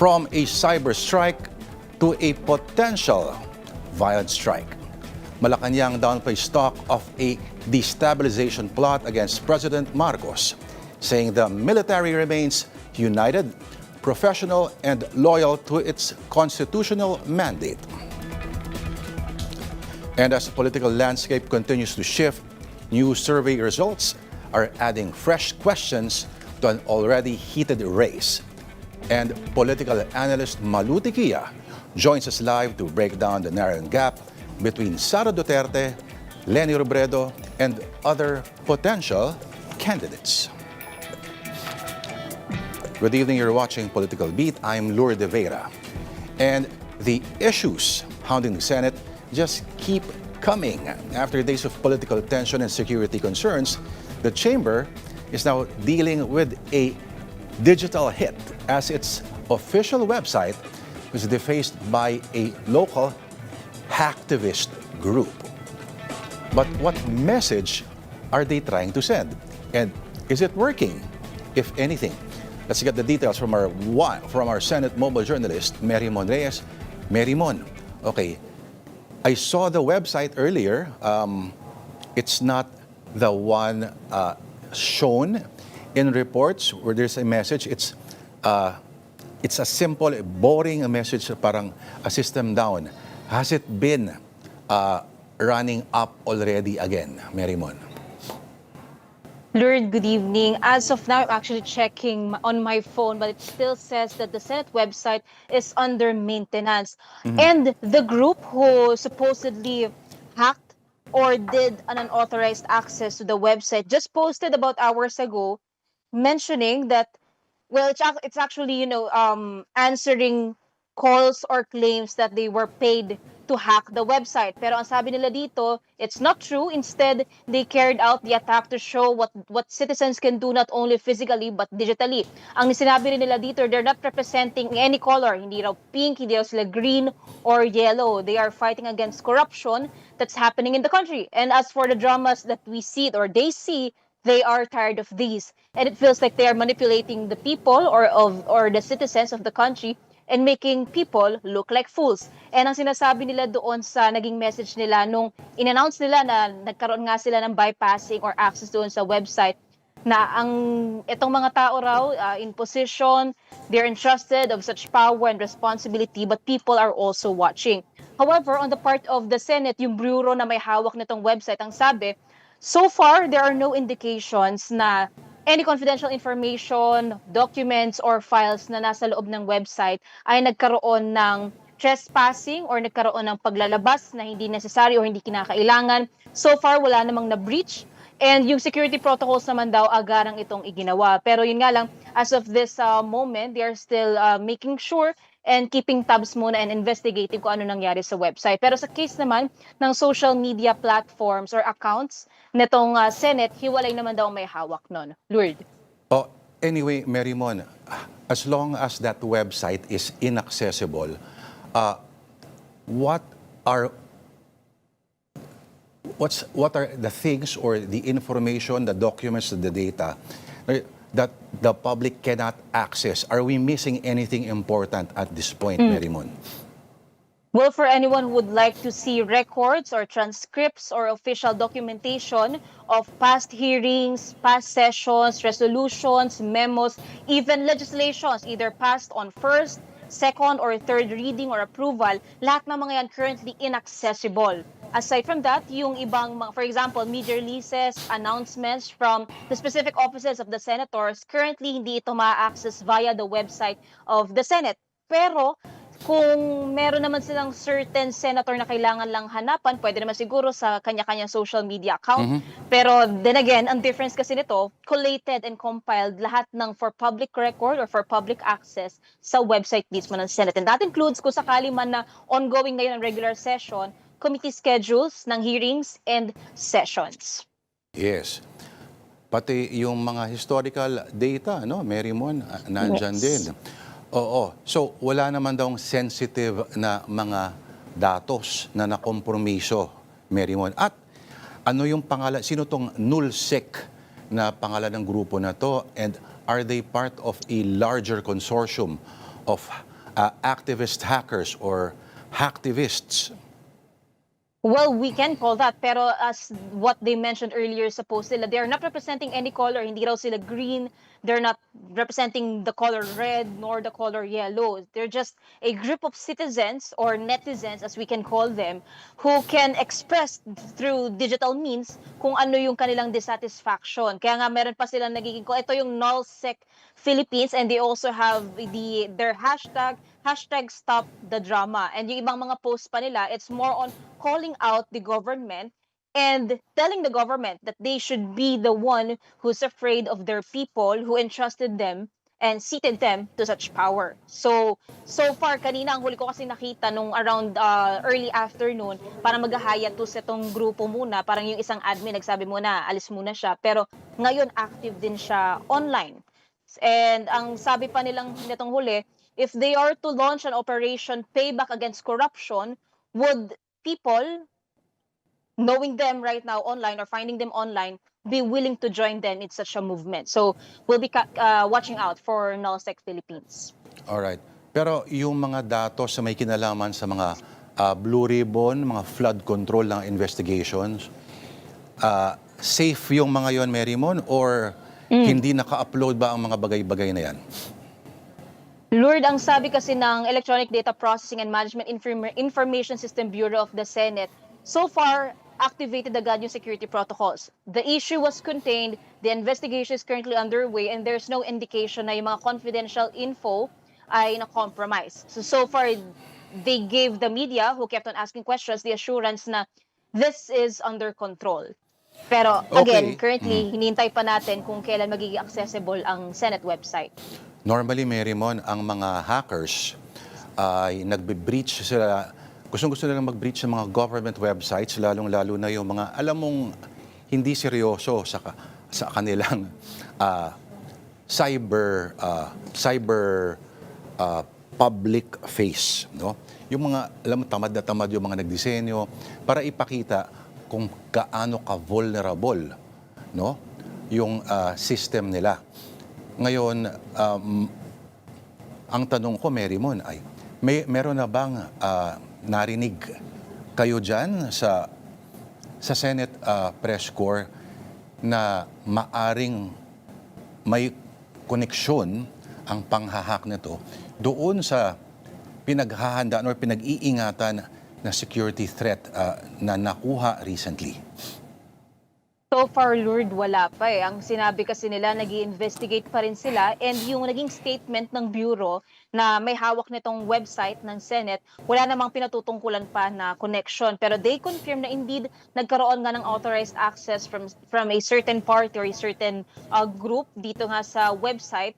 From a cyber strike to a potential violent strike. Malacanang downplays talk of a destabilization plot against President Marcos, saying the military remains united, professional, and loyal to its constitutional mandate. And as the political landscape continues to shift, new survey results are adding fresh questions to an already heated race. And political analyst Malu Tiquia joins us live to break down the narrowing gap between Sara Duterte, Leni Robredo, and other potential candidates. Good evening, you're watching Political Beat. I'm Lourdes Vera. And the issues hounding the Senate just keep coming. After days of political tension and security concerns, the chamber is now dealing with a digital hit as its official website was defaced by a local hacktivist group. But what message are they trying to send? And is it working, if anything? Let's get the details from our Senate mobile journalist, Mary Mon Reyes. Mary Mon, okay, I saw the website earlier. It's not the one shown in reports where there's a message. It's a simple, boring message, parang a system down. Has it been running up already again, Mary Mon? Lord, good evening. As of now, I'm actually checking on my phone, but it still says that the Senate website is under maintenance. And the group who supposedly hacked or did an unauthorized access to the website just posted about hours ago mentioning that, well, it's actually, answering calls or claims that they were paid to hack the website. Pero ang sabi nila dito, it's not true. Instead, they carried out the attack to show what citizens can do not only physically but digitally. Ang sinabi rin nila dito, they're not representing any color. Hindi raw pink, hindi raw sila green or yellow. They are fighting against corruption that's happening in the country. And as for the dramas that we see or they see, they are tired of these. And it feels like they are manipulating the people or the citizens of the country and making people look like fools. And ang sinasabi nila doon sa naging message nila nung in-announce nila na nagkaroon nga sila ng bypassing or access doon sa website, na itong mga tao raw in position, they're entrusted of such power and responsibility, but people are also watching. However, on the part of the Senate, yung bureau na may hawak nitong website, ang sabi, so far, there are no indications na any confidential information, documents, or files na nasa loob ng website ay nagkaroon ng trespassing or nagkaroon ng paglalabas na hindi necessary or hindi kinakailangan. So far, wala namang na-breach. And yung security protocols naman daw agarang itong iginawa. Pero yun nga lang, as of this moment, they are still making sure and keeping tabs muna and investigating kung ano nangyari sa website. Pero sa case naman ng social media platforms or accounts nitong Senate, hiwalay naman daw may hawak nun. Lourdes. Oh, anyway, Mary Mon, as long as that website is inaccessible, what are the things or the information, the documents, the data that the public cannot access? Are we missing anything important at this point, Mary Mon? Well, for anyone who would like to see records or transcripts or official documentation of past hearings, past sessions, resolutions, memos, even legislations, either passed on first, second, or third reading or approval, lahat ng mga yan currently inaccessible. Aside from that, yung ibang, for example, media releases, announcements from the specific offices of the senators, currently hindi ito ma-access via the website of the Senate. Pero kung meron naman silang certain senator na kailangan lang hanapan, pwede naman siguro sa kanya-kanyang social media account. Pero then again, ang difference kasi nito, collated and compiled lahat ng for public record or for public access sa website mismo ng Senate. And that includes kung sakali man na ongoing ngayon ang regular session, committee schedules ng hearings and sessions. Yes. Pati yung mga historical data, no, Mary Mon, nandyan din. Oo. So, wala naman daw sensitive na mga datos na nakompromiso, Mary Mon. At ano yung pangalan, sino tong NULSEC na pangalan ng grupo na to? And are they part of a larger consortium of activist hackers or hacktivists? Well, we can call that, pero as what they mentioned earlier, suppose sila, they are not representing any color, hindi raw sila green, they're not representing the color red nor the color yellow. They're just a group of citizens or netizens, as we can call them, who can express through digital means kung ano yung kanilang dissatisfaction. Kaya nga meron pa silang nagiging, ito yung nullsec Philippines, and they also have their hashtag stop the drama. And yung ibang mga posts pa nila, it's more on calling out the government and telling the government that they should be the one who's afraid of their people who entrusted them and seated them to such power. So far, kanina, ang huli ko kasi nakita nung around early afternoon, para maghahaya to sa itong grupo muna, parang yung isang admin nagsabi muna, alis muna siya. Pero ngayon, active din siya online. And ang sabi pa nilang nitong huli, if they are to launch an operation payback against corruption, would people, knowing them right now online or finding them online, be willing to join them in such a movement? So we'll be watching out for Nullsec Philippines. Alright. Pero yung mga datos sa may kinalaman sa mga Blue Ribbon, mga flood control ng investigations, safe yung mga yon, Marymon, or hindi naka-upload ba ang mga bagay-bagay na yan? Lord, ang sabi kasi ng Electronic Data Processing and Management Information System Bureau of the Senate, so far, activated agad yung security protocols. The issue was contained, the investigation is currently underway, and there's no indication na yung mga confidential info ay na-compromise. So far, they gave the media, who kept on asking questions, the assurance na this is under control. Pero again, currently, hinihintay pa natin kung kailan magiging accessible ang Senate website. Normally, Marymon, ang mga hackers ay nagbe-breach sila, gustong-gusto nilang mag-breach sa mga government websites, lalong-lalo na yung mga, alam mong, hindi seryoso sa kanilang cyber public face, no? Yung mga, alam mo, tamad na tamad yung mga nagdisenyo para ipakita kung gaano ka-vulnerable, no, yung system nila. Ngayon, ang tanong ko, Marymon, ay meron na bang narinig kayo dyan sa Senate Press Corps na maaring may koneksyon ang panghahak nito doon sa pinaghahandaan or pinag-iingatan na security threat na nakuha recently? So far, Lord, wala pa eh. Ang sinabi kasi nila, nag-i-investigate pa rin sila, and yung naging statement ng Bureau na may hawak nitong website ng Senate, wala namang pinatutungkulan pa na connection. Pero they confirm na indeed nagkaroon nga ng authorized access from a certain party or a certain group dito nga sa website.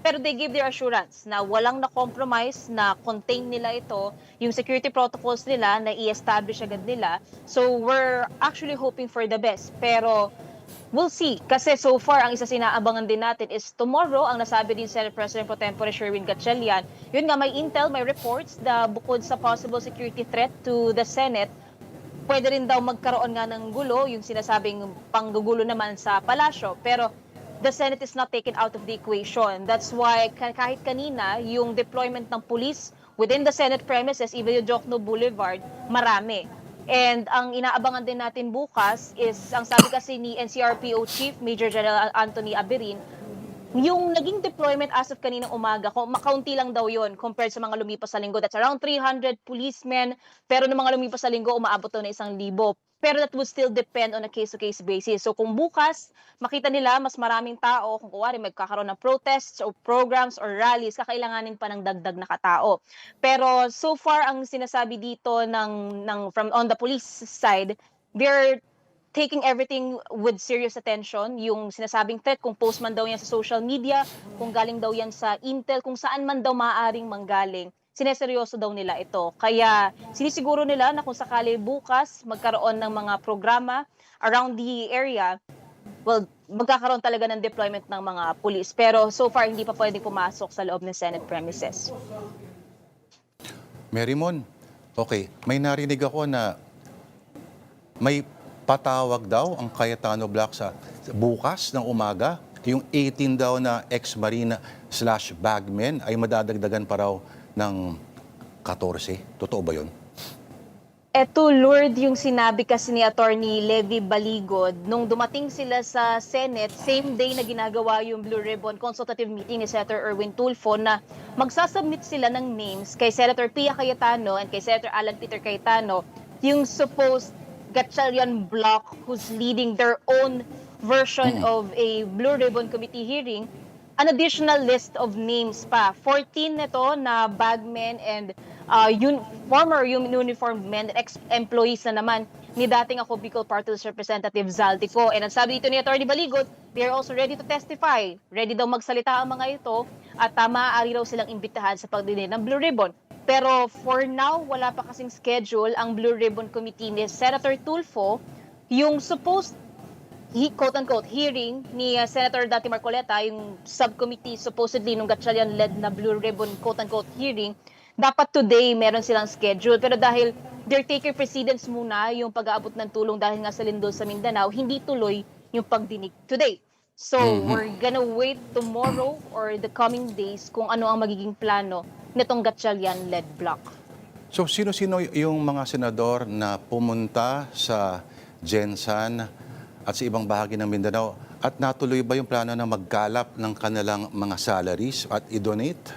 Pero they give their assurance na walang na-compromise, na contain nila ito, yung security protocols nila na i-establish agad nila. So we're actually hoping for the best. Pero we'll see. Kasi so far, ang isa sinaabangan din natin is tomorrow, ang nasabi din Senate President Pro Tempore Sherwin Gatchalian, yun nga, may intel, may reports na bukod sa possible security threat to the Senate, pwede rin daw magkaroon nga ng gulo, yung sinasabing panggugulo naman sa palasyo. Pero the Senate is not taken out of the equation. That's why kahit kanina, yung deployment ng police within the Senate premises, even yung Jokno Boulevard, marami. And ang inaabangan din natin bukas is, ang sabi kasi ni NCRPO Chief Major General Anthony Aberin, yung naging deployment as of kaninang umaga, makaunti lang daw yon compared sa mga lumipas sa linggo. That's around 300 policemen, pero ng mga lumipas sa linggo, umaabot daw na 1,000. Pero that would still depend on a case-to-case basis. So kung bukas, makita nila mas maraming tao, kung kuwari magkakaroon ng protests or programs or rallies, kakailanganin pa ng dagdag na katao. Pero so far, ang sinasabi dito from on the police side, they're taking everything with serious attention. Yung sinasabing threat, kung post man daw yan sa social media, kung galing daw yan sa intel, kung saan man daw maaaring manggaling, sineseryoso daw nila ito. Kaya sinisiguro nila na kung sakali bukas magkaroon ng mga programa around the area, well, magkakaroon talaga ng deployment ng mga police. Pero so far, hindi pa pwedeng pumasok sa loob ng Senate premises. Marymon, okay, may narinig ako na may patawag daw ang Cayetano Block sa bukas ng umaga, yung 18 daw na ex-Marina bagmen ay madadagdagan pa raw ng 14. Totoo ba yun? Eto, Lord, yung sinabi kasi ni Attorney Levy Baligod, nung dumating sila sa Senate, same day na ginagawa yung Blue Ribbon Consultative Meeting ni Senator Erwin Tulfo na magsasubmit sila ng names kay Senator Pia Cayetano and kay Senator Alan Peter Cayetano, yung supposed Gatchalian bloc who's leading their own version of a Blue Ribbon Committee hearing, an additional list of names pa. 14 nito na bagmen and former uniformed men and ex-employees na naman ni dating ako Bicol Party List Representative Zaldico. And ang sabi dito ni Atty. Baligod, they are also ready to testify. Ready daw magsalita ang mga ito at maaari raw silang imbitahan sa pagdinig ng Blue Ribbon. Pero for now, wala pa kasing schedule ang Blue Ribbon Committee ni Senator Tulfo. Yung supposed quote-unquote hearing ni Senator Dati Marcoleta, yung subcommittee supposedly nung Gatchalian-led na Blue Ribbon quote-unquote hearing, dapat today meron silang schedule. Pero dahil their taker precedence muna yung pag-aabot ng tulong dahil nga sa lindol sa Mindanao, hindi tuloy yung pagdinig today. So we're gonna wait tomorrow or the coming days kung ano ang magiging plano nitong Gatchalian-led bloc. So sino-sino yung mga senador na pumunta sa Gensan at sa ibang bahagi ng Mindanao at natuloy ba yung plano na magkalap ng kanilang mga salaries at i-donate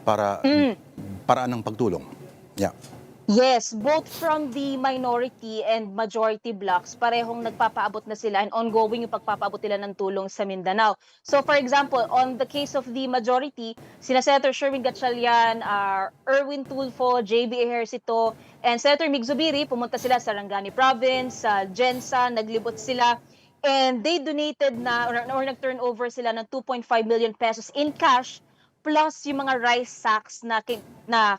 para paraan ng pagtulong? Yeah. Yes, both from the minority and majority blocks, parehong nagpapaabot na sila and ongoing yung pagpapaabot nila ng tulong sa Mindanao. So for example, on the case of the majority, sina Senator Sherwin Gatchalian, Erwin Tulfo, JB Ejercito, and Senator Mig Zubiri, pumunta sila sa Sarangani Province, sa Gensan, naglibot sila, and they donated na or nag-turn over sila ng 2.5 million pesos in cash plus yung mga rice sacks na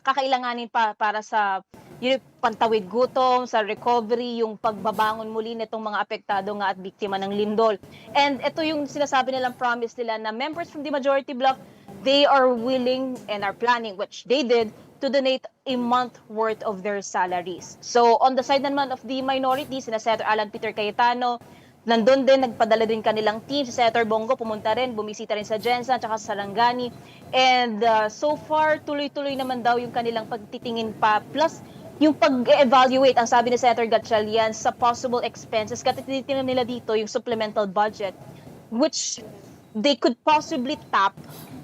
kakailanganin pa para sa yung pantawid gutom, sa recovery, yung pagbabangon muli nitong mga apektado nga at biktima ng lindol. And ito yung sinasabi nilang promise nila na members from the majority bloc, they are willing and are planning, which they did, to donate a month worth of their salaries. So on the side naman of the minority, sina Senator Alan Peter Cayetano, nandun din, nagpadala din kanilang team. Si Senator Bongo pumunta rin, bumisita rin sa Gensan at sa Sarangani. And so far, tuloy-tuloy naman daw yung kanilang pagtitingin pa. Plus, yung pag-evaluate, ang sabi ni Senator Gatchalian, sa possible expenses, katitingnan nila dito yung supplemental budget, which they could possibly tap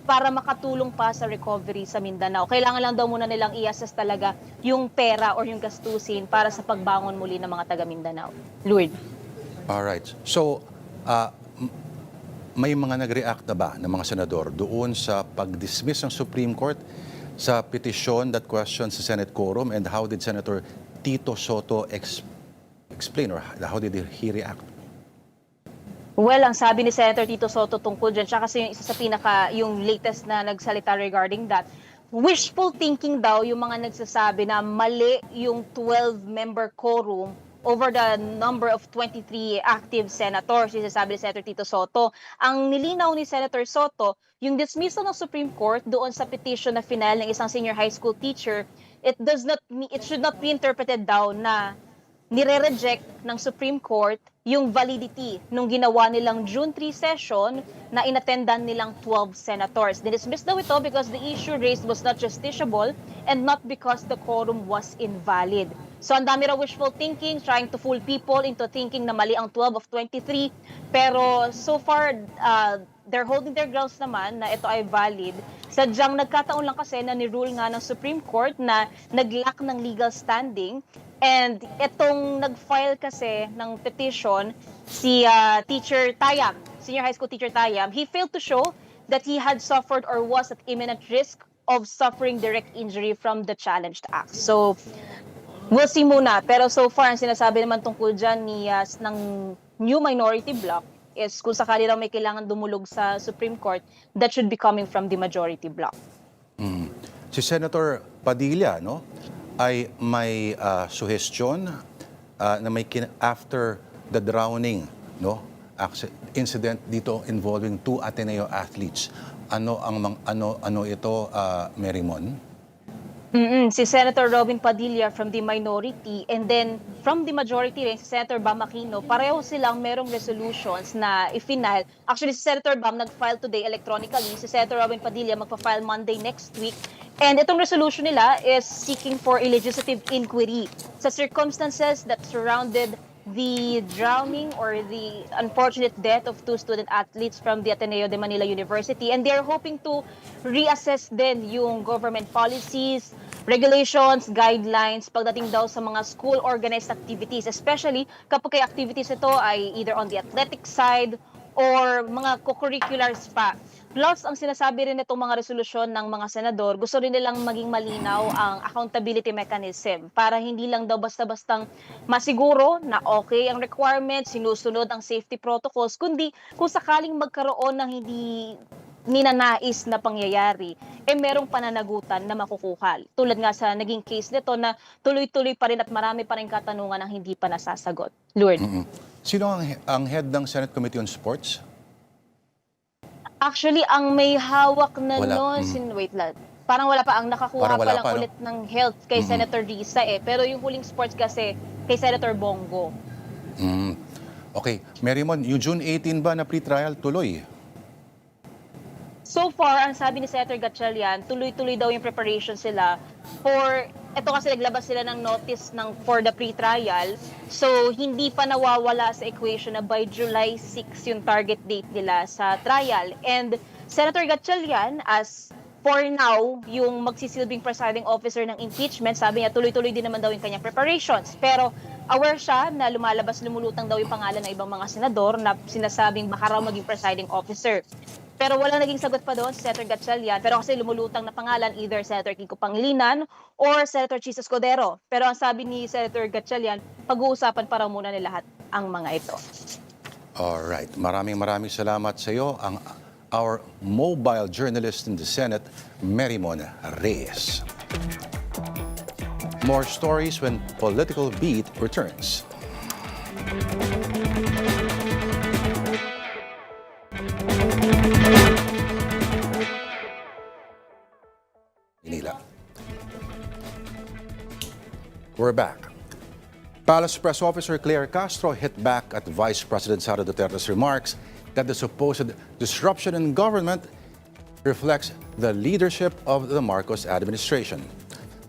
para makatulong pa sa recovery sa Mindanao. Kailangan lang daw muna nilang i-assess talaga yung pera or yung gastusin para sa pagbangon muli ng mga taga Mindanao. Lord. Alright. So, may mga nag-react na ba ng mga senador doon sa pag-dismiss ng Supreme Court sa petisyon that questions the Senate quorum, and how did Senator Tito Soto explain or how did he react? Well, ang sabi ni Senator Tito Soto tungkol dyan, siya kasi yung isa sa yung latest na nagsalita regarding that, wishful thinking daw yung mga nagsasabi na mali yung 12-member quorum over the number of 23 active senators, sabi ni Senator Tito Soto. Ang nilinaw ni Senator Soto, yung dismissal ng Supreme Court doon sa petition na final ng isang senior high school teacher, it should not be interpreted daw na nire-reject ng Supreme Court yung validity nung ginawa nilang June 3 session na inattendan nilang 12 senators. Dinismiss daw ito because the issue raised was not justiciable and not because the quorum was invalid. So ang dami raw wishful thinking, trying to fool people into thinking na mali ang 12 of 23. Pero so far, they're holding their grounds naman na ito ay valid. Sadyang nagkataon lang kasi na ni-rule nga ng Supreme Court na nag-lack ng legal standing. And itong nag-file kasi ng petition, si Teacher Tayam, Senior High School Teacher Tayam, he failed to show that he had suffered or was at imminent risk of suffering direct injury from the challenged act. So, we'll see muna. Pero so far, ang sinasabi naman tungkol dyan ng new minority bloc is kung sakali raw may kailangan dumulog sa Supreme Court, that should be coming from the majority bloc. Si Senator Padilla, no, ay may suggestion na may after the drowning, no, incident dito involving 2 Ateneo athletes. Ano ito, Mary Mon? Si Senator Robin Padilla from the minority, and then from the majority rin, si Senator Bam Aquino, pareho silang merong resolutions na i-final. Actually, si Senator Bam nag-file today electronically, si Senator Robin Padilla magpa-file Monday next week. And itong resolution nila is seeking for a legislative inquiry sa circumstances that surrounded the drowning or the unfortunate death of two student athletes from the Ateneo de Manila University. And they're hoping to reassess din yung government policies, regulations, guidelines pagdating daw sa mga school organized activities, especially kapag kay activities ito ay either on the athletic side or mga co-curriculars pa. Plus, ang sinasabi rin itong mga resolusyon ng mga senador, gusto rin nilang maging malinaw ang accountability mechanism para hindi lang daw basta-bastang masiguro na okay ang requirements, sinusunod ang safety protocols, kundi kung sakaling magkaroon ng hindi ninanais na pangyayari, merong pananagutan na makukuha. Tulad nga sa naging case nito na tuloy-tuloy pa rin at marami pa rin katanungan ang hindi pa nasasagot. Lord. Sino ang head ng Senate Committee on Sports? Actually, ang may hawak na Wala. nun, wait lang. Parang wala pa, ang nakakuha Parang pa wala lang pa, no? ulit ng health kay Senator Risa Pero yung huling sports kasi kay Senator Bongo. Okay, Marymon, yung June 18 ba na pre-trial tuloy? So far, ang sabi ni Senator Gatchalian, tuloy-tuloy daw yung preparation sila for, eto kasi naglabas sila ng notice for the pre-trial. So, hindi pa nawawala sa equation na by July 6 yung target date nila sa trial. And Senator Gatchalian, as for now, yung magsisilbing presiding officer ng impeachment, sabi niya tuloy-tuloy din naman daw yung kanyang preparations. Pero aware siya na lumulutang daw yung pangalan ng ibang mga senador na sinasabing baka raw maging presiding officer. Pero walang naging sagot pa doon si Senator Gatchalian. Pero kasi lumulutang na pangalan either Senator Kiko Pangilinan or Senator Chis Escudero. Pero ang sabi ni Senator Gatchalian, pag-uusapan pa raw muna nila lahat ang mga ito. Alright, maraming salamat sa iyo, our mobile journalist in the Senate, Marymon Reyes. More stories when Political Beat returns. Manila. We're back. Palace Press Officer Claire Castro hit back at Vice President Sara Duterte's remarks that the supposed disruption in government reflects the leadership of the Marcos administration.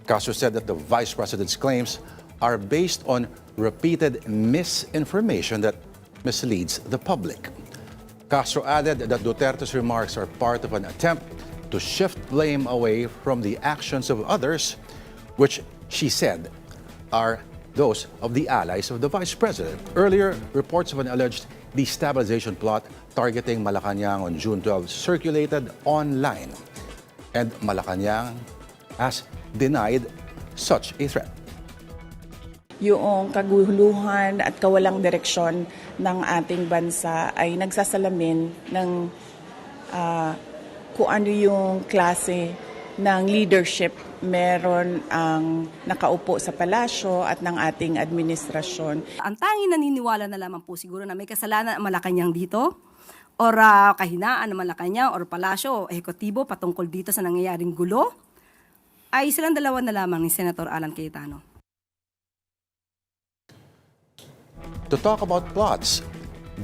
Castro said that the Vice President's claims are based on repeated misinformation that misleads the public. Castro added that Duterte's remarks are part of an attempt to shift blame away from the actions of others, which she said are those of the allies of the Vice President. Earlier, reports of an alleged destabilization plot targeting Malacanang on June 12 circulated online, and Malacanang has denied such a threat. Yung kaguluhan at kawalang direksyon ng ating bansa ay nagsasalamin ng kung ano yung klase ng leadership meron ang nakaupo sa palasyo at ng ating administrasyon. Ang tanging naniniwala na lamang po siguro na may kasalanan ang Malacanang dito or kahinaan ng Malacanang or palasyo o ehekutibo patungkol dito sa nangyayaring gulo ay silang dalawa na lamang ni Senator Alan Cayetano. To talk about plots,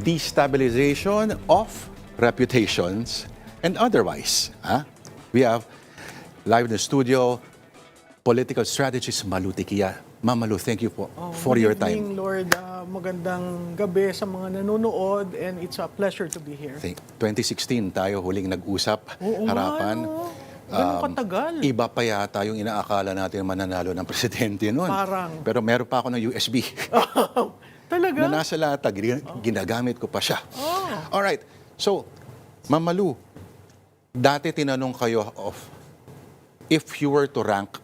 destabilization of reputations, and otherwise, we have live in the studio, political strategist Malu Tikia. Ma'am Malu, thank you for your Good time. evening, Lord. Magandang gabi sa mga nanonood and it's a pleasure to be here. 2016 tayo huling nag-usap, Oo harapan. nga, no? Ganun katagal. Iba pa yata yung inaakala natin mananalo ng presidente noon. Parang. Pero meron pa ako ng USB. Talaga? Na nasa lata, ginagamit ko pa siya. Oh. Alright, so, Ma'am Malu, dati tinanong kayo of if you were to rank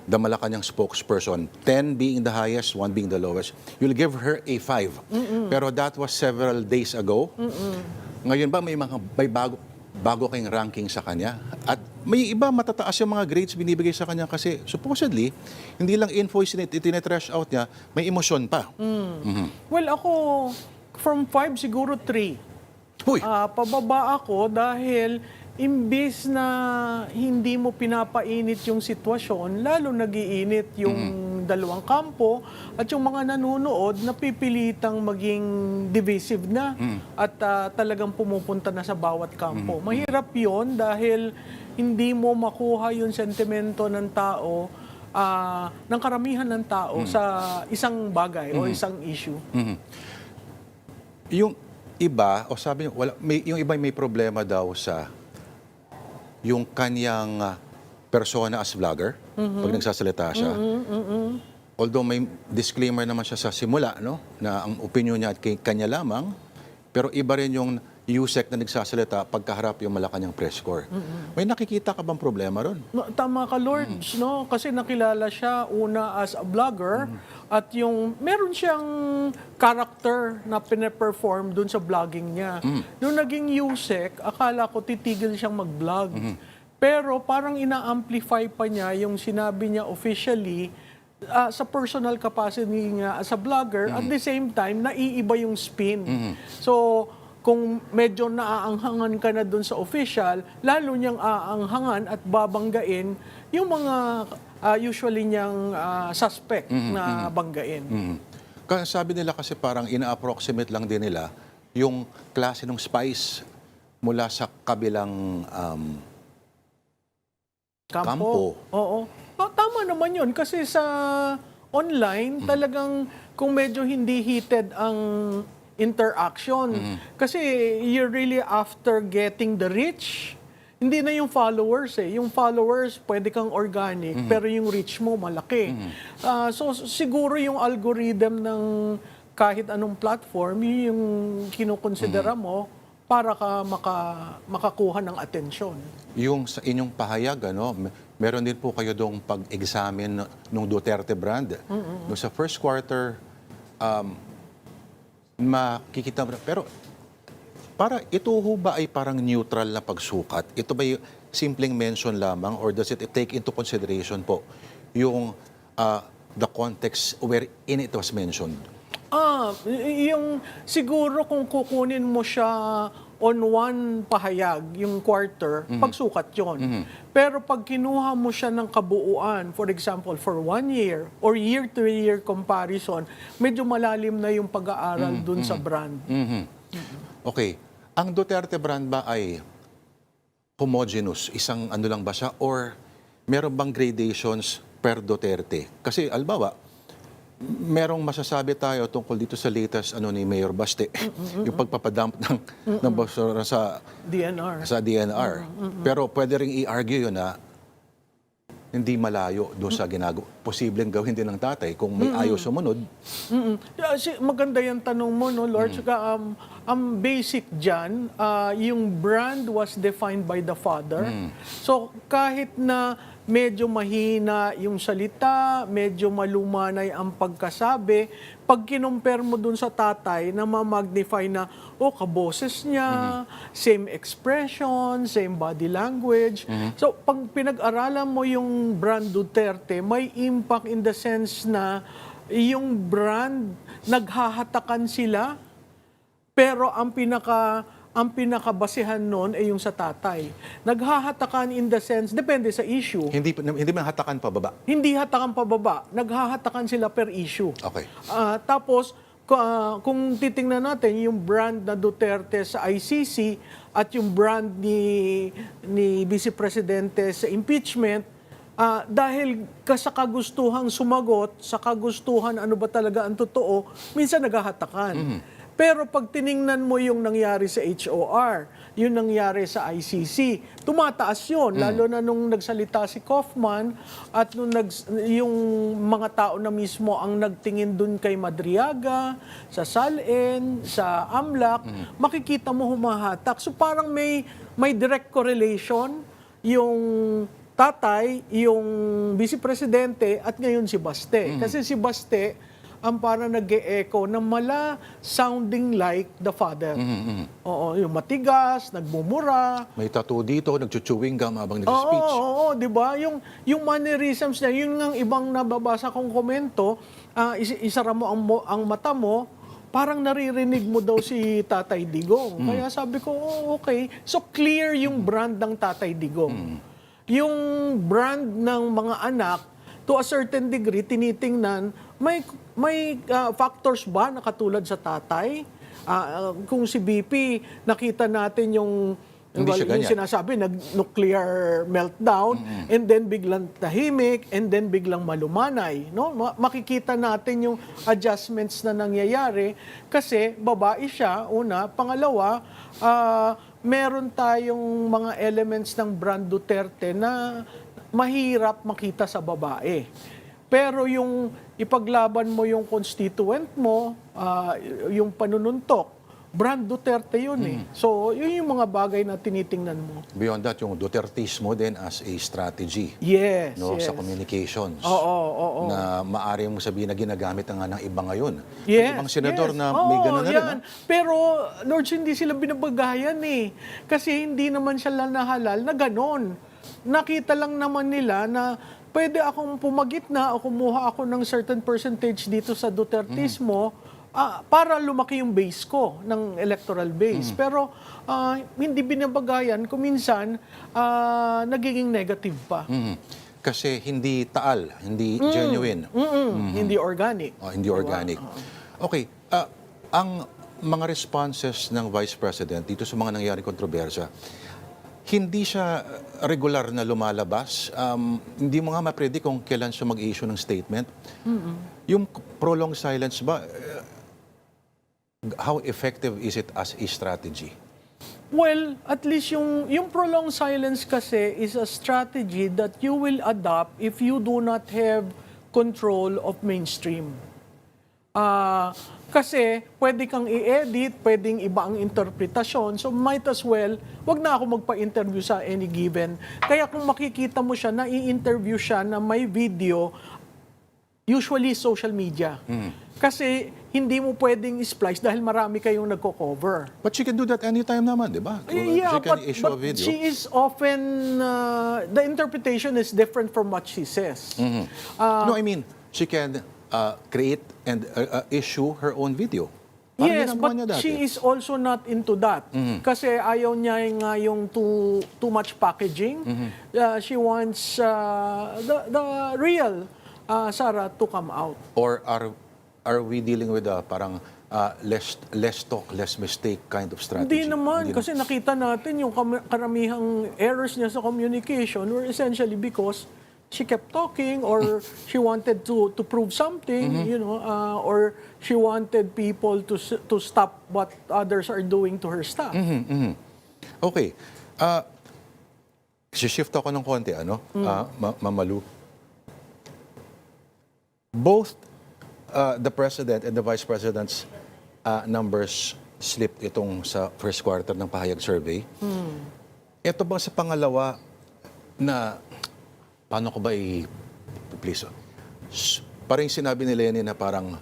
the Malacanang spokesperson, 10 being the highest, 1 being the lowest, you'll give her a 5. Pero that was several days ago. Ngayon ba may bago kayong ranking sa kanya? At may iba matataas yung mga grades binibigay sa kanya kasi supposedly, hindi lang info yung tinitrash out niya, may emosyon pa. Well, ako, from 5 siguro 3. Uy! Pababa ako dahil imbis na hindi mo pinapainit yung sitwasyon, lalo nagiinit yung dalawang kampo at yung mga nanonood napipilitang maging divisive na at talagang pumupunta na sa bawat kampo. Mahirap yon dahil hindi mo makuha yung sentimento ng tao, ng karamihan ng tao sa isang bagay o isang issue. Yung iba, o sabi niyo, yung iba may problema daw sa yung kanyang persona as vlogger, pag nagsasalita siya. Although may disclaimer naman siya sa simula, no, na ang opinion niya at kanya lamang, pero iba rin yung USEC na nagsasalita pagkaharap yung Malacanang press corps. May nakikita ka bang problema ron? No, tama ka, Lords, no? Kasi nakilala siya una as a vlogger at yung meron siyang character na pine-perform dun sa vlogging niya. Nung naging USEC, akala ko titigil siyang mag-vlog. Pero parang ina-amplify pa niya yung sinabi niya officially sa personal capacity niya as a vlogger. At the same time, naiiba yung spin. So, kung medyo naaanghangan ka na dun sa official, lalo niyang aanghangan at babanggain yung mga usually niyang suspect na banggain. Kasi sabi nila kasi parang ina-approximate lang din nila yung klase ng spice mula sa kabilang kampo. Oo. Tama naman yun kasi sa online talagang kung medyo hindi heated ang interaction. Kasi you're really after getting the reach. Hindi na yung followers eh. Yung followers, pwede kang organic, pero yung reach mo malaki. So siguro yung algorithm ng kahit anong platform, yun yung kinukonsidera mo para ka makakuha ng atensyon. Yung sa inyong pahayag, meron din po kayo dong pag-examine ng Duterte brand. No, sa first quarter, makikita mo. Pero para ito ho ba ay parang neutral na pagsukat? Ito ba yung simpleng mention lamang or does it take into consideration po yung the context wherein it was mentioned? Yung siguro kung kukunin mo siya on one pahayag, yung quarter, pagsukat yon. Pero pag kinuha mo siya ng kabuuan, for example, for 1 year or year-to-year comparison, medyo malalim na yung pag-aaral dun sa brand. Okay. Ang Duterte brand ba ay homogeneous? Isang ano lang ba siya? Or meron bang gradations per Duterte? Kasi, albawa, merong masasabi tayo tungkol dito sa latest ni Mayor Baste, yung pagpapadump ng basura sa DNR. Pero pwede ring i-argue yun na hindi malayo doon sa posibleng gawin din ng tatay kung may ayaw sumunod. Maganda yung tanong mo, no, Lord. Saka, ang basic dyan, yung brand was defined by the father. So, kahit na medyo mahina yung salita, medyo malumanay ang pagkasabi, pag kinumpare mo dun sa tatay na ma-magnify na, kaboses niya, same expression, same body language. So, pag pinag-aralan mo yung brand Duterte, may impact in the sense na yung brand, naghahatakan sila, pero ang pinakabasehan nun ay yung sa tatay. Naghahatakan in the sense, depende sa issue. Hindi man hatakan pababa. Hindi hatakan pababa. Naghahatakan sila per issue. Okay. Tapos, kung titingnan natin yung brand na Duterte sa ICC at yung brand ni Vice Presidente sa impeachment, dahil sa kagustuhang sumagot, sa kagustuhan ano ba talaga ang totoo, minsan naghahatakan. Pero pag tiningnan mo yung nangyari sa HOR, yung nangyari sa ICC, tumataas yun. Lalo na nung nagsalita si Kaufman at nung yung mga tao na mismo ang nagtingin dun kay Madriaga, sa SALN, sa AMLAC, makikita mo humahatak. So parang may direct correlation yung tatay, yung Vice Presidente at ngayon si Baste. Kasi si Baste, ang parang nag-e-echo na sounding like the father. Oo, yung matigas, nagmumura. May tattoo dito, nagchuchewing gum habang nag-speech. Oo, di ba? Yung mannerisms niya, yun ang ibang nababasa kong komento, isara mo ang mata mo, parang naririnig mo daw si Tatay Digong. Kaya sabi ko, oh, okay. So clear yung brand ng Tatay Digong. Yung brand ng mga anak, to a certain degree, tinitingnan, may factors ba na katulad sa tatay? Kung si BP, nakita natin yung Hindi siya yung ganyan. sinasabi, nag-nuclear meltdown, and then biglang tahimik, and then biglang malumanay. No? Makikita natin yung adjustments na nangyayari kasi babae siya, una. Pangalawa, meron tayong mga elements ng brand Duterte na mahirap makita sa babae. Pero yung ipaglaban mo yung constituent mo, yung panununtok, brand Duterte yun eh. So, yun yung mga bagay na tinitingnan mo. Beyond that, yung Dutertismo din as a strategy. Yes, No, yes. sa communications. Oo. Na maaari mong sabihin na ginagamit na nga ng iba ngayon. Yes, Yung ibang senador yes. na may Oo, gano'n na rin. yan. Pero, Lords, hindi sila binabagayan eh. Kasi hindi naman sila nahalal na ganon. Nakita lang naman nila na pwede akong pumagitna o kumuha ako ng certain percentage dito sa Dutertismo para lumaki yung base ko ng electoral base. Pero hindi binabagayan kung minsan nagiging negative pa. Kasi hindi taal, hindi genuine. Hindi organic. Hindi organic. Okay, ang mga responses ng Vice President dito sa mga nangyaring kontrobersya, hindi siya regular na lumalabas. Hindi mo nga ma-predict kung kailan siya mag-issue ng statement. Yung prolonged silence ba, how effective is it as a strategy? Well, at least yung prolonged silence kasi is a strategy that you will adopt if you do not have control of mainstream. Kasi pwede kang i-edit, pwedeng iba ang interpretasyon, so might as well, wag na ako magpa-interview sa any given. Kaya kung makikita mo siya, na i-interview siya na may video, usually social media. Kasi hindi mo pwedeng splice dahil marami kayong nagko-cover. But she can do that anytime naman, di ba? Yeah, She can but issue a video. she is often, the interpretation is different from what she says. No, I mean, she can create and issue her own video. Parang Yes, ginagawa niya but dati. she is also not into that. Kasi ayaw niya nga yung too much packaging. She wants the real Sara to come out. Or are we dealing with parang less talk, less mistake kind of strategy? Hindi naman, Hindi kasi nakita natin yung karamihang errors niya sa communication were essentially because she kept talking or she wanted to prove something, you know, or she wanted people to stop what others are doing to her staff. Okay. Shift ako ng konti, ano? Mamalu. Both the President and the Vice President's numbers slipped itong sa first quarter ng pahayag survey. Ito ba sa pangalawa na, paano ko ba i-please? Parang sinabi ni Lenny na parang,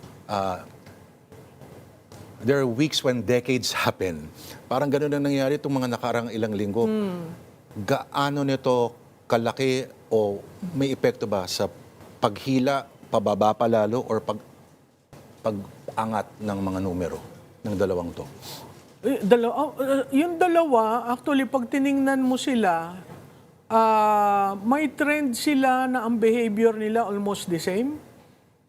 there are weeks when decades happen. Parang ganun ang nangyari itong mga nakarang ilang linggo. Gaano nito kalaki o may epekto ba sa paghila, pababa pa lalo, or pag-angat ng mga numero ng dalawang to? Yung dalawa, actually, pag tiningnan mo sila, may trend sila na ang behavior nila almost the same.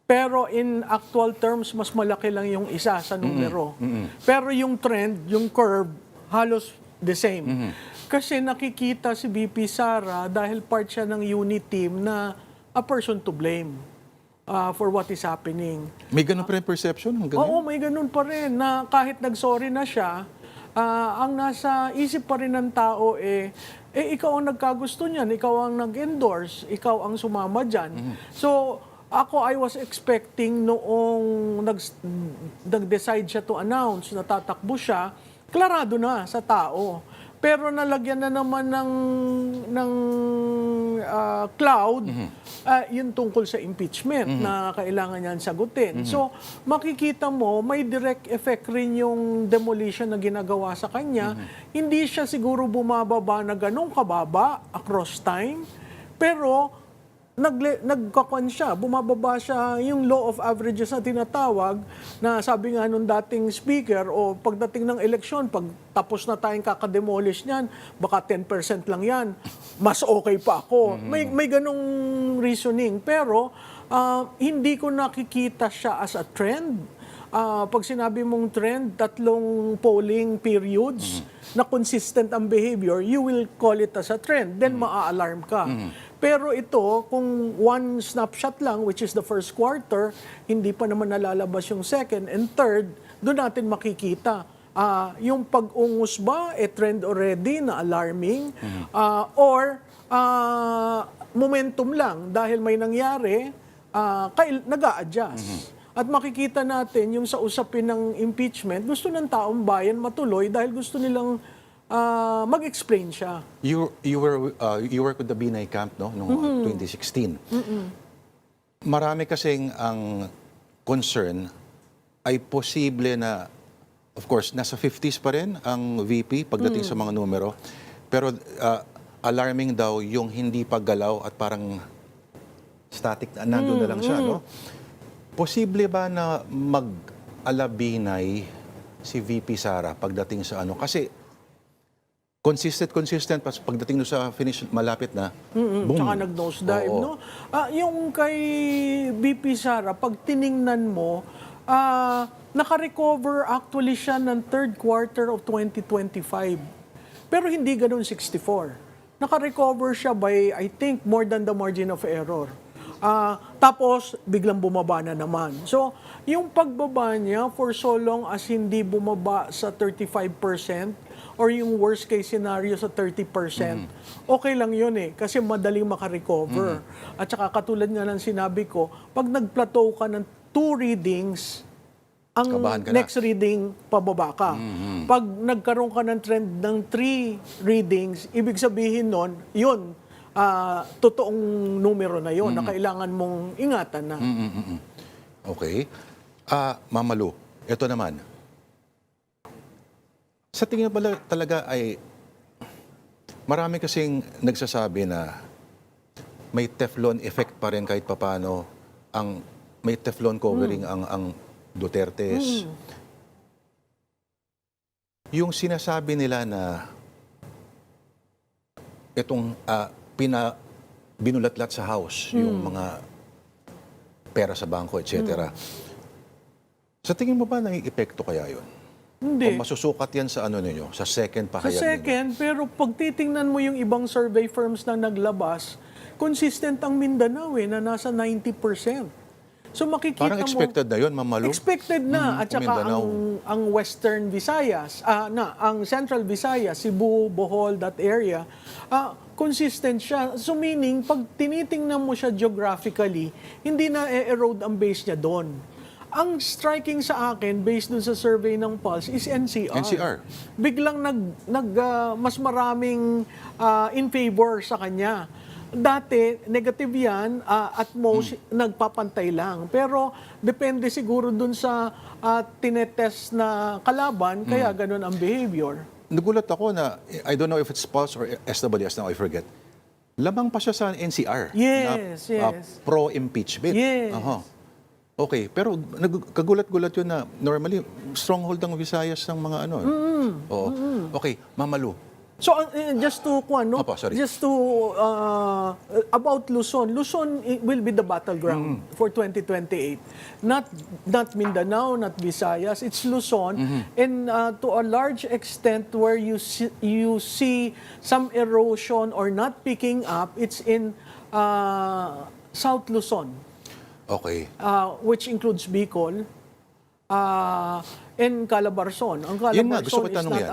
Pero in actual terms, mas malaki lang yung isa sa numero. Pero yung trend, yung curve, halos the same. Kasi nakikita si VP Sara dahil part siya ng unit team na a person to blame for what is happening. May ganun pa rin perception? Oo, may ganun pa rin na kahit nag-sorry na siya, ang nasa isip pa rin ng tao ikaw ang nagkagusto niyan, ikaw ang nag-endorse, ikaw ang sumama dyan. So, I was expecting noong nag-decide siya to announce na tatakbo siya, klarado na sa tao. Pero nalagyan na naman ng cloud yung tungkol sa impeachment na kailangan niyan sagutin. So, makikita mo, may direct effect rin yung demolition na ginagawa sa kanya. Hindi siya siguro bumababa na ganun kababa across time, pero nagkakwan siya, bumababa siya yung law of averages na tinatawag, na sabi nga nung dating speaker, o pagdating ng eleksyon, pag tapos na tayong kakademolish niyan, baka 10% lang yan, mas okay pa ako. May ganong reasoning, pero hindi ko nakikita siya as a trend. Pag sinabi mong trend, 3 polling periods na consistent ang behavior, you will call it as a trend. Then maa-alarm ka. Pero ito, kung one snapshot lang, which is the first quarter, hindi pa naman nalalabas yung second and third, doon natin makikita. Yung pag-ungus ba, trend already na alarming, or momentum lang dahil may nangyari, nag-a-adjust. At makikita natin yung sa usapin ng impeachment, gusto ng taong bayan matuloy dahil gusto nilang mag-explain siya. You work with the Binay camp, no, noong 2016. Marami kasing ang concern ay posible na, of course, nasa 50s pa rin ang VP pagdating sa mga numero. Pero alarming daw yung hindi paggalaw at parang static, nandun na lang siya, no? Posible ba na mag-alabinay si VP Sara pagdating sa ano? Kasi consistent, pagdating sa finish, malapit na, boom. Tsaka nag-nosedive, Oo. no? Yung kay VP Sara, pag tiningnan mo, naka-recover actually siya ng third quarter of 2025. Pero hindi ganun 64. Naka-recover siya by, I think, more than the margin of error. Tapos, biglang bumaba na naman. So, yung pagbaba niya for so long as hindi bumaba sa 35%, or yung worst case scenario sa 30%, okay lang yun kasi madaling makarecover. At saka katulad nga ng sinabi ko, pag nag-plateau ka ng 2 readings, ang Kabahan ka na. next reading, pababa ka. Pag nagkaroon ka ng trend ng 3 readings, ibig sabihin nun, yun, totoong numero na yun na kailangan mong ingatan na. Okay. Mama Lu, ito naman. Sa tingin pala talaga ay marami kasing nagsasabi na may Teflon effect pa rin kahit papano, may Teflon covering ang Dutertes. Yung sinasabi nila na itong binulatlat sa house, yung mga pera sa bangko, etc. Sa tingin mo ba nang-epekto kaya yun? Hindi. O masusukat yan sa ano ninyo? Sa second Sa pahayag ninyo? second, pero pag titingnan mo yung ibang survey firms na naglabas, consistent ang Mindanao na nasa 90%. So makikita Parang expected na yun, Mama Lu? Expected na. At kung saka Mindanao. ang Western Visayas, ang Central Visayas, Cebu, Bohol, that area, consistent siya. So meaning, pag tinitingnan mo siya geographically, hindi na erode ang base niya doon. Ang striking sa akin, based dun sa survey ng Pulse, is NCR. NCR. Biglang mas maraming in favor sa kanya. Dati, negative yan, at most, nagpapantay lang. Pero, depende siguro dun sa tinetest na kalaban, kaya ganun ang behavior. Nagulat ako na, I don't know if it's Pulse or SWS now, I forget. Lamang pa siya sa NCR. Yes, na, yes. Pro-impeachment. Yes. Okay, pero kagulat-gulat yun na normally stronghold ng Visayas ng mga ano. Oo. Okay, Mama Lu. So, just to, Opo, sorry. just to, about Luzon. Luzon will be the battleground for 2028. Not Mindanao, not Visayas. It's Luzon. And to a large extent where you see some erosion or not picking up, it's in South Luzon. Okay. Which includes Bicol and Calabarzon. Ang Yun nga, gusto ko Calabarzon is tanong not... yan.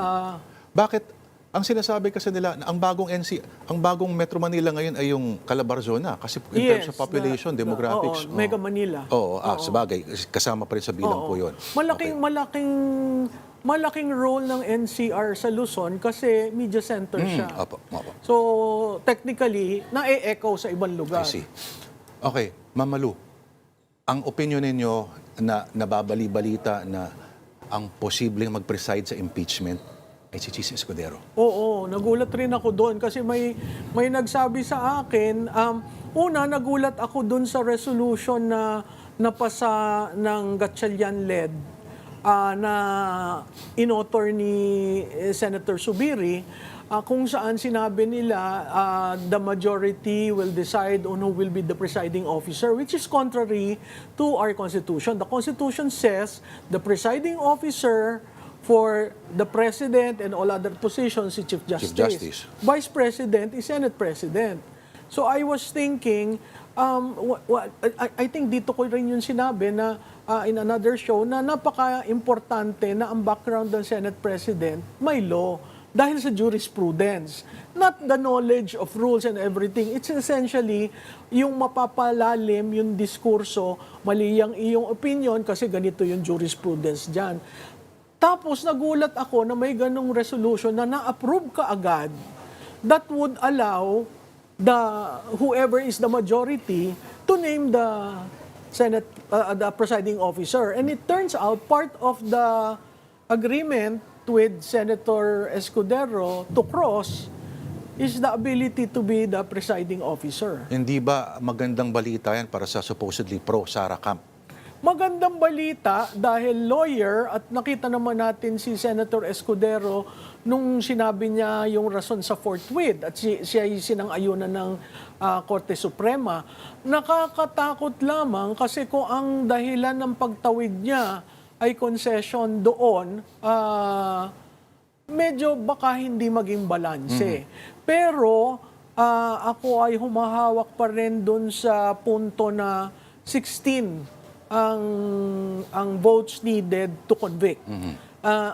Bakit ang sinasabi kasi nila, ang bagong Metro Manila ngayon ay yung Calabarzon na kasi in terms of population, demographics. Mega Manila. Oo, sabagay. Kasama pa rin sa bilang po yun. Malaking role ng NCR sa Luzon kasi media center siya. Opo. So, technically, na-e-echo sa ibang lugar. I see. Okay, Mama Lu, ang opinion ninyo na nababali-balita na ang posibleng mag-preside sa impeachment ay si Chis Escudero. Oo, nagulat rin ako doon kasi may nagsabi sa akin, Una, nagulat ako dun sa resolution na napasa ng Gatchalian-led na in-author ni Senator Subiri, kung saan sinabi nila the majority will decide on who will be the presiding officer, which is contrary to our Constitution. The Constitution says the presiding officer for the President and all other positions is Chief Justice. Justice. Vice President is Senate President. So I was thinking, I think dito ko rin yung sinabi na in another show na napaka-importante na ang background ng Senate President may law dahil sa jurisprudence. Not the knowledge of rules and everything. It's essentially yung mapapalalim yung diskurso, mali yung iyong opinion kasi ganito yung jurisprudence dyan. Tapos nagulat ako na may ganong resolution na na-approve ka agad that would allow whoever is the majority to name the Senate, the presiding officer. And it turns out part of the agreement with Senator Escudero to cross is the ability to be the presiding officer. Hindi ba magandang balita yan para sa supposedly pro-Sara camp? Magandang balita dahil lawyer at nakita naman natin si Senator Escudero nung sinabi niya yung rason sa forthwith at siya ay sinang-ayunan ng Korte Suprema. Nakakatakot lamang kasi kung ang dahilan ng pagtawid niya ay concession doon, medyo baka hindi maging balanse. Pero ako ay humahawak pa rin doon sa punto na 16 ang votes needed to convict.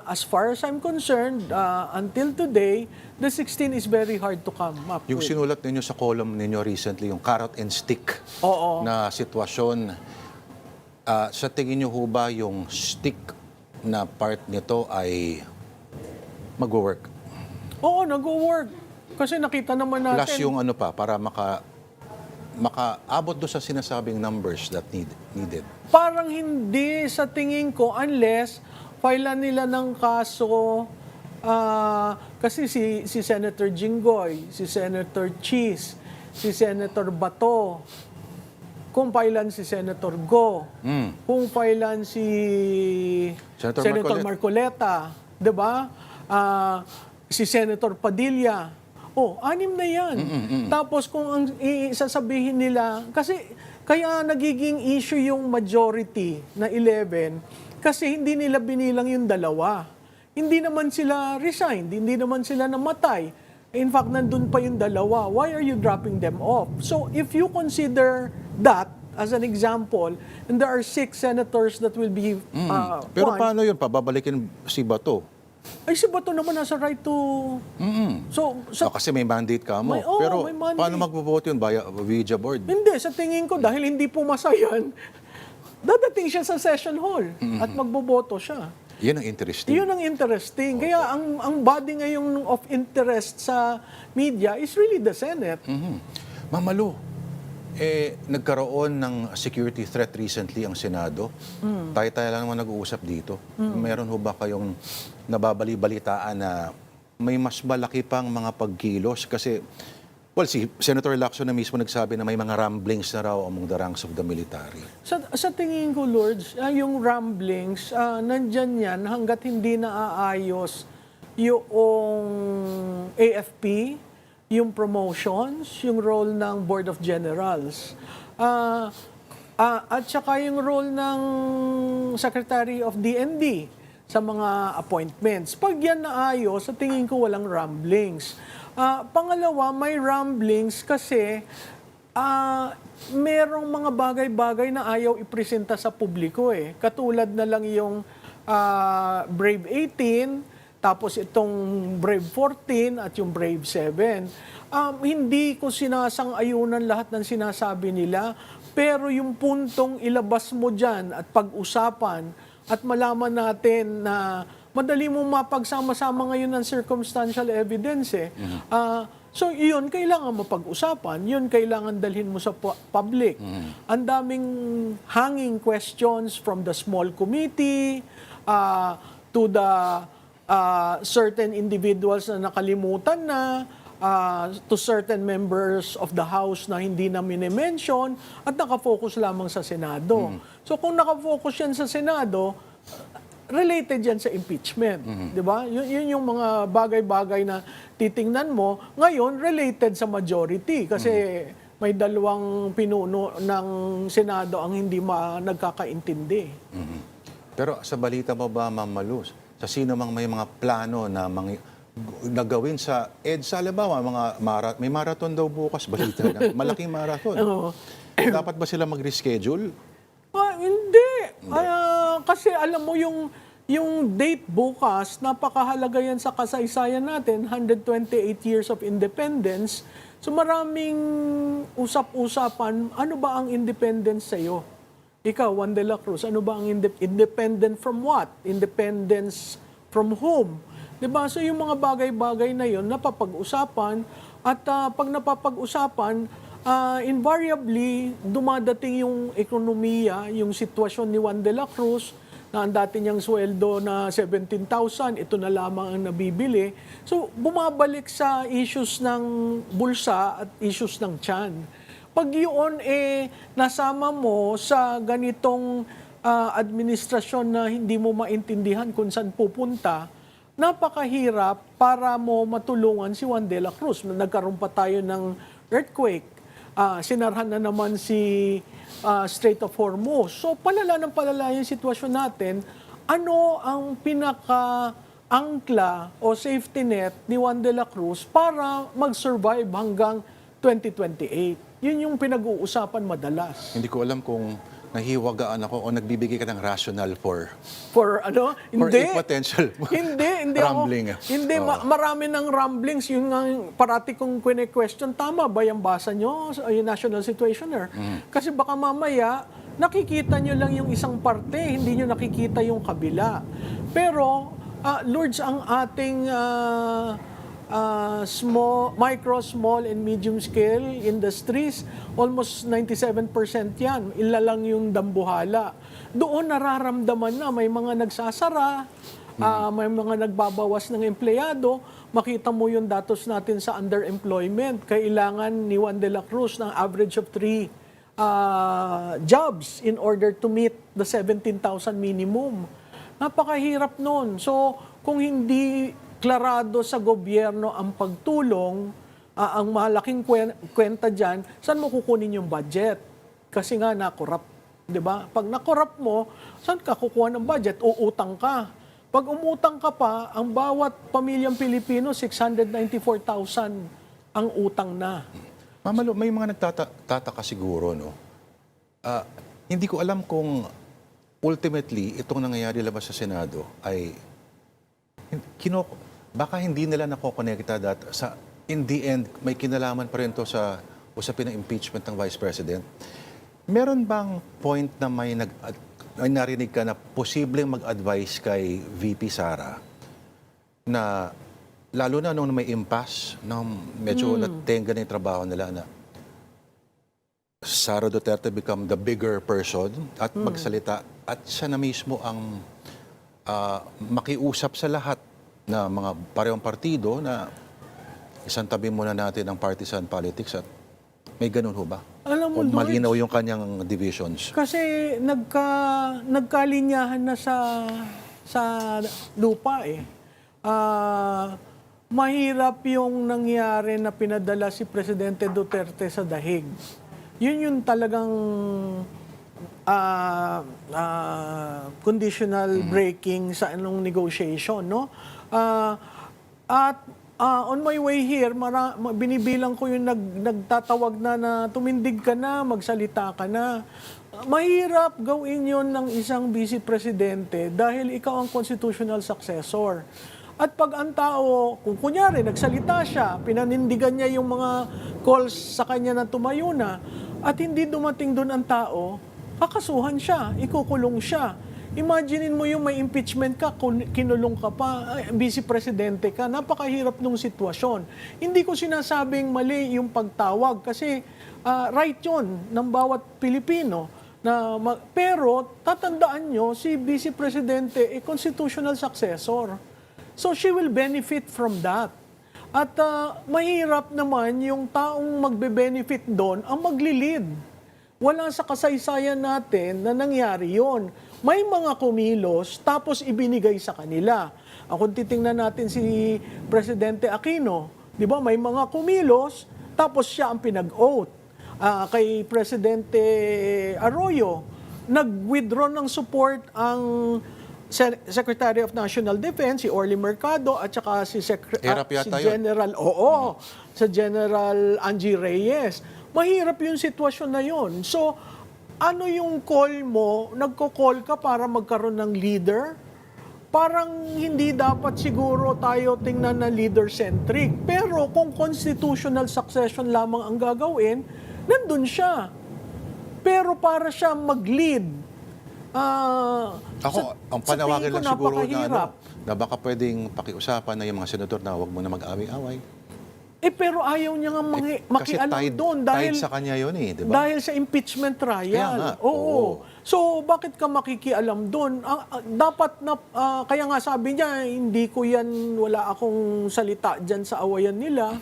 As far as I'm concerned, until today, the 16 is very hard to come up Yung with. sinulat ninyo sa column ninyo recently, yung carrot and stick Oo. na sitwasyon, sa tingin nyo ho ba yung stick na part nito ay mag-work? Oo, nag-work. Kasi nakita naman natin. Plus yung ano pa, para makaabot do sa sinasabing numbers that needed. Parang hindi sa tingin ko unless filean nila ng kaso kasi si Senator Jinggoy, si Senator Cheese, si Senator Bato, kung filean si Senator Go, kung filean si Senator Marcoleta, 'di ba? Si Senator Padilla. Oh, 6 na yan. Tapos kung ang sasabihin nila, kasi kaya nagiging issue yung majority na 11 kasi hindi nila binilang yung 2. Hindi naman sila resigned, hindi naman sila namatay. In fact, nandun pa yung 2. Why are you dropping them off? So if you consider that as an example, and there are 6 senators that will be Pero one, paano yun? Pababalikin si Bato? ay si Bato naman nasa right to... So, Kasi may mandate ka mo. Pero may mandate. paano magbo-vote yun? Via Ouija board? Hindi, sa tingin ko, dahil hindi pumasa yan, dadating siya sa session hall at magboboto siya. Yan ang interesting. Yun ang interesting. Kaya ang body ngayon of interest sa media is really the Senate. Mamalu, nagkaroon ng security threat recently ang Senado. Tayo lang naman nag-uusap dito. Meron ho ba kayong nababali-balitaan na may mas malaki pang mga pagkilos? Kasi, well, si Senator Lacson na mismo nagsabi na may mga rumblings na raw among the ranks of the military. Sa tingin ko, Lourdes, yung rumblings, nandyan yan hanggat hindi naaayos yung AFP, yung promotions, yung role ng Board of Generals. At saka yung role ng Secretary of DND sa mga appointments. Pag yan naayos, sa tingin ko walang rumblings. Pangalawa, may rumblings kasi merong mga bagay-bagay na ayaw ipresenta sa publiko eh. Katulad na lang yung Brave 18, tapos itong Brave 14 at yung Brave 7. Hindi ko sinasang-ayunan lahat ng sinasabi nila, pero yung puntong ilabas mo dyan at pag-usapan at malaman natin na madali mo mapagsama-sama ngayon ng circumstantial evidence eh. So yun, kailangan mapag-usapan. Yun, kailangan dalhin mo sa public. Ang daming hanging questions from the small committee to the certain individuals na nakalimutan na, to certain members of the House na hindi na minimension at nakafocus lamang sa Senado. So kung nakafocus yan sa Senado, related yan sa impeachment. Di ba? Yun yung mga bagay-bagay na titingnan mo. Ngayon, related sa majority kasi may dalawang pinuno ng Senado ang hindi nagkakaintindi. Pero sa balita mo ba, Ma'am Malu, sa sino mang may mga plano na nagawin sa EDSA, halimbawa, may marathon daw bukas, balita na. Malaking marathon. Dapat ba sila mag-reschedule? Hindi. Kasi alam mo yung date bukas, napakahalaga yan sa kasaysayan natin, 128 years of independence. So maraming usap-usapan, ano ba ang independence sa'yo? Ikaw, Juan de la Cruz, ano ba ang independent from what? Independence from whom? Diba? So yung mga bagay-bagay na yun, napapag-usapan at pag napapag-usapan, invariably, dumadating yung ekonomiya, yung sitwasyon ni Juan de la Cruz, na ang dati niyang sweldo na 17,000, ito na lamang ang nabibili. So, bumabalik sa issues ng bulsa at issues ng tiyan. Pag yun, nasama mo sa ganitong administrasyon na hindi mo maintindihan kung saan pupunta, napakahirap para mo matulungan si Juan de la Cruz. Nagkaroon pa tayo ng earthquake. Sinarhan na naman si Strait of Hormuz. So palala ng palala yung sitwasyon natin. Ano ang pinaka-angkla o safety net ni Juan de la Cruz para mag-survive hanggang 2028? Yun yung pinag-uusapan madalas. Hindi ko alam kung nahiwagaan ako o nagbibigay ka ng rational for ano? For Hindi. a potential Hindi rumbling. Hindi, marami ng rumblings. Yun nga parati kong question, tama ba yung basa nyo sa yung national situationer? Kasi baka mamaya, nakikita nyo lang yung isang parte, hindi nyo nakikita yung kabila. Pero, Lourdes, ang ating micro, small, and medium scale industries, almost 97% yan. Ila lang yung dambuhala. Doon nararamdaman na may mga nagsasara, may mga nagbabawas ng empleyado. Makita mo yung datos natin sa underemployment. Kailangan ni Juan de la Cruz ng average of 3 jobs in order to meet the 17,000 minimum. Napakahirap nun. So, kung hindi klarado sa gobyerno ang pagtulong, ang malaking kwenta dyan, saan mo kukunin yung budget? Kasi nga nakorap, di ba? Pag nakorap mo, saan ka kukuha ng budget? Uutang ka. Pag umutang ka pa, ang bawat pamilyang Pilipino, 694,000 ang utang na. Mamalo, may mga nagtataka siguro, no? Hindi ko alam kung ultimately, itong nangyayari labas sa Senado ay baka hindi nila nakokonekta sa in the end, may kinalaman pa rin to sa usapin ng impeachment ng Vice President. Meron bang point na may narinig ka na posibleng mag-advise kay VP Sara na lalo na nung may impasse, nung medyo natenga na yung trabaho nila na Sara Duterte become the bigger person at magsalita at siya na mismo ang makiusap sa lahat na mga parehong partido na isang tabi muna natin ang partisan politics at may ganun ho ba? Alam mo, o malinaw yung kanyang divisions? Kasi nagkalinyahan na sa lupa eh. Mahirap yung nangyari na pinadala si Presidente Duterte sa dahig. Yun yung talagang conditional breaking sa anong negotiation, no? On my way here, binibilang ko yung nagtatawag na tumindig ka na, magsalita ka na. Mahirap gawin yun ng isang vice presidente dahil ikaw ang constitutional successor. At pag ang tao, kung kunyari, nagsalita siya, pinanindigan niya yung mga calls sa kanya na tumayo na, at hindi dumating doon ang tao, kakasuhan siya, ikukulong siya. Imaginein mo yung may impeachment ka, kinulong ka pa, vice presidente ka, napakahirap nung sitwasyon. Hindi ko sinasabing mali yung pagtawag kasi right yun ng bawat Pilipino. Pero tatandaan nyo, si vice presidente constitutional successor. So she will benefit from that. At mahirap naman yung taong magbe-benefit doon ang maglilid. Wala sa kasaysayan natin na nangyari yon. May mga kumilos tapos ibinigay sa kanila. Kung titingnan natin si Presidente Aquino, di ba may mga kumilos tapos siya ang pinag-oath. Kay Presidente Arroyo, nag-withdraw ng support ang Secretary of National Defense, si Orly Mercado, at saka si Hirap yata yun. General, sa General Angie Reyes. Mahirap yung sitwasyon na yun. So, ano yung call mo? Nagko-call ka para magkaroon ng leader? Parang hindi dapat siguro tayo tingnan na leader-centric. Pero kung constitutional succession lamang ang gagawin, nandun siya. Pero para siya mag-lead, Ako, ang sa panawagan tingin ko, lang siguro napakahirap. na baka pwedeng pakiusapan na yung mga senador na huwag mo na mag-away-away. Pero ayaw niya nga Kasi makialam tied, doon tied sa kanya yun di ba? dahil sa impeachment Kaya trial. nga, Oo. oo. So, bakit ka makikialam doon? Dapat na, kaya nga sabi niya, hindi ko yan, wala akong salita dyan sa awayan nila.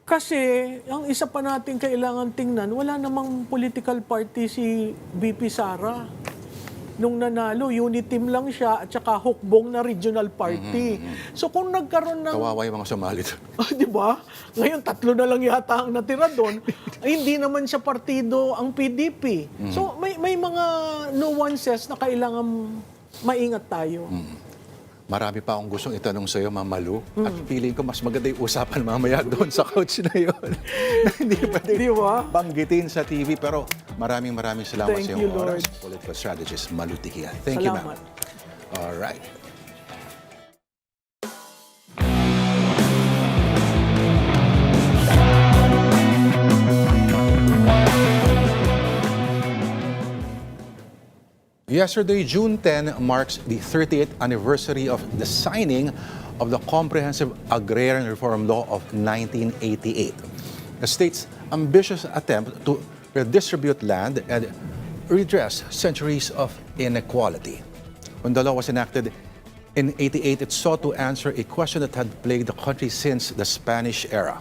Kasi, ang isa pa natin kailangan tingnan, wala namang political party si VP Sara. Nung nanalo, unit team lang siya at saka hukbong na regional party. So kung nagkaroon ng... Kawawa yung mga sumali doon. Di ba? Ngayon, 3 na lang yata ang natira doon. Hindi naman siya partido ang PDP. So may mga nuances na kailangan maingat tayo. Marami pa akong gustong itanong sa iyo, Ma'am Malu. At feeling ko mas maganda yung usapan mamaya doon sa couch na yun. Na hindi pwede Di ba? banggitin sa TV. Pero maraming salamat Thank sa you, iyong Lord. oras. Political strategist, Malu Tikia. Thank you, ma'am. Salamat. All right. Yesterday, June 10, marks the 30th anniversary of the signing of the Comprehensive Agrarian Reform Law of 1988, the state's ambitious attempt to redistribute land and redress centuries of inequality. When the law was enacted in 88, it sought to answer a question that had plagued the country since the Spanish era.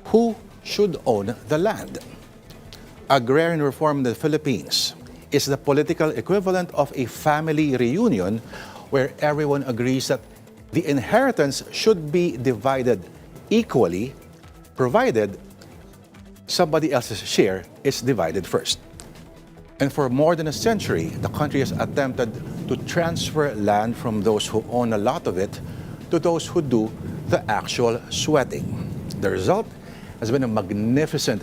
Who should own the land? Agrarian reform in the Philippines is the political equivalent of a family reunion where everyone agrees that the inheritance should be divided equally, provided somebody else's share is divided first. And for more than a century, the country has attempted to transfer land from those who own a lot of it to those who do the actual sweating. The result has been a magnificent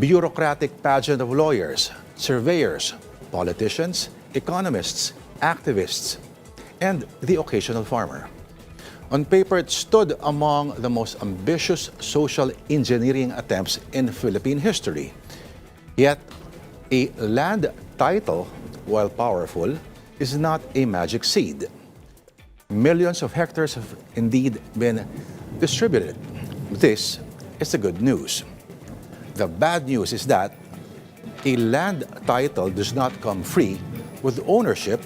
bureaucratic pageant of lawyers, surveyors, politicians, economists, activists, and the occasional farmer. On paper, it stood among the most ambitious social engineering attempts in Philippine history. Yet, a land title, while powerful, is not a magic seed. Millions of hectares have indeed been distributed. This is the good news. The bad news is that a land title does not come free with ownership,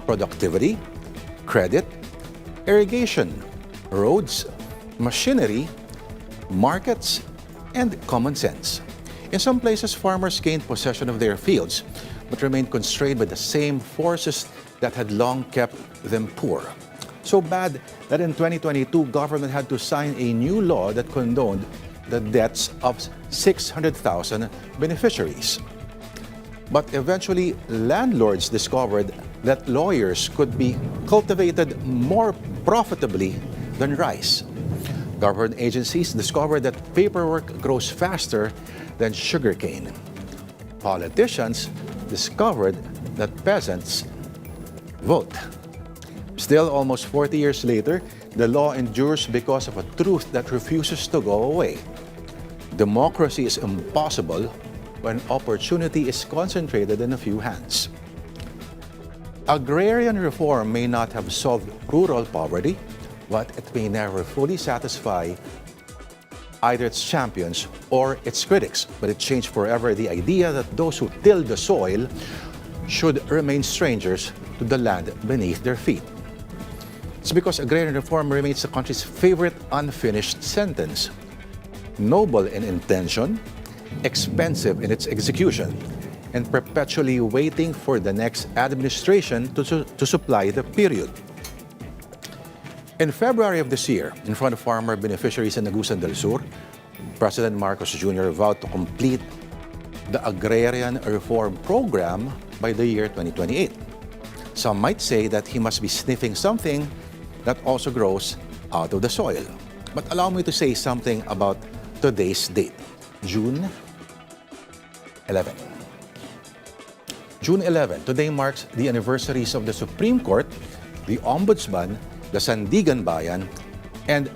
productivity, credit, irrigation, roads, machinery, markets, and common sense. In some places, farmers gained possession of their fields, but remained constrained by the same forces that had long kept them poor. So bad that in 2022, government had to sign a new law that condoned the debts of 600,000 beneficiaries. But eventually, landlords discovered that lawyers could be cultivated more profitably than rice. Government agencies discovered that paperwork grows faster than sugarcane. Politicians discovered that peasants vote. Still, almost 40 years later, the law endures because of a truth that refuses to go away. Democracy is impossible when opportunity is concentrated in a few hands. Agrarian reform may not have solved rural poverty, but it may never fully satisfy either its champions or its critics. But it changed forever the idea that those who till the soil should remain strangers to the land beneath their feet. It's because agrarian reform remains the country's favorite unfinished sentence. Noble in intention, expensive in its execution, and perpetually waiting for the next administration to supply the period. In February of this year, in front of farmer beneficiaries in Agusan del Sur, President Marcos Jr. vowed to complete the agrarian reform program by the year 2028. Some might say that he must be sniffing something that also grows out of the soil. But allow me to say something about today's date, June 11. June 11, today marks the anniversaries of the Supreme Court, the Ombudsman, the Sandigan Bayan, and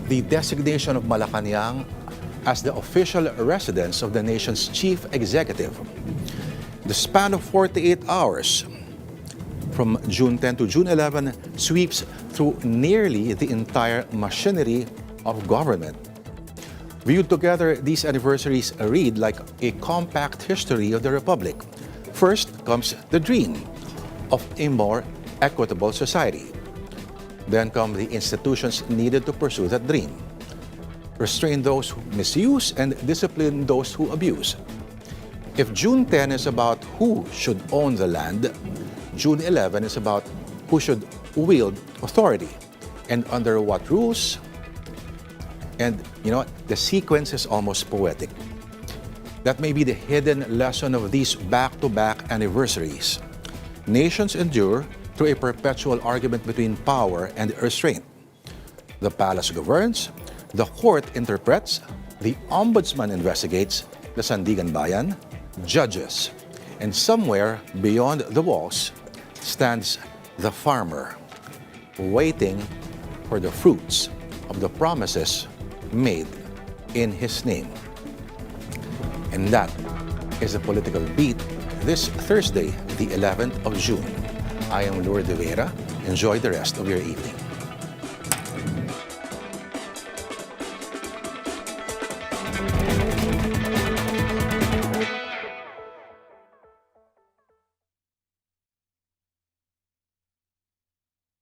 the designation of Malacanang as the official residence of the nation's chief executive. The span of 48 hours from June 10 to June 11 sweeps through nearly the entire machinery of government. Viewed together, these anniversaries read like a compact history of the Republic. First comes the dream of a more equitable society. Then come the institutions needed to pursue that dream. Restrain those who misuse and discipline those who abuse. If June 10 is about who should own the land, June 11 is about who should wield authority and under what rules. And you know what? The sequence is almost poetic. That may be the hidden lesson of these back-to-back anniversaries. Nations endure through a perpetual argument between power and restraint. The palace governs, the court interprets, the ombudsman investigates, the Sandigan Bayan judges, and somewhere beyond the walls stands the farmer, waiting for the fruits of the promises made in his name. And that is the political beat this Thursday, the 11th of June. I am Lourdes de Vera. Enjoy the rest of your evening.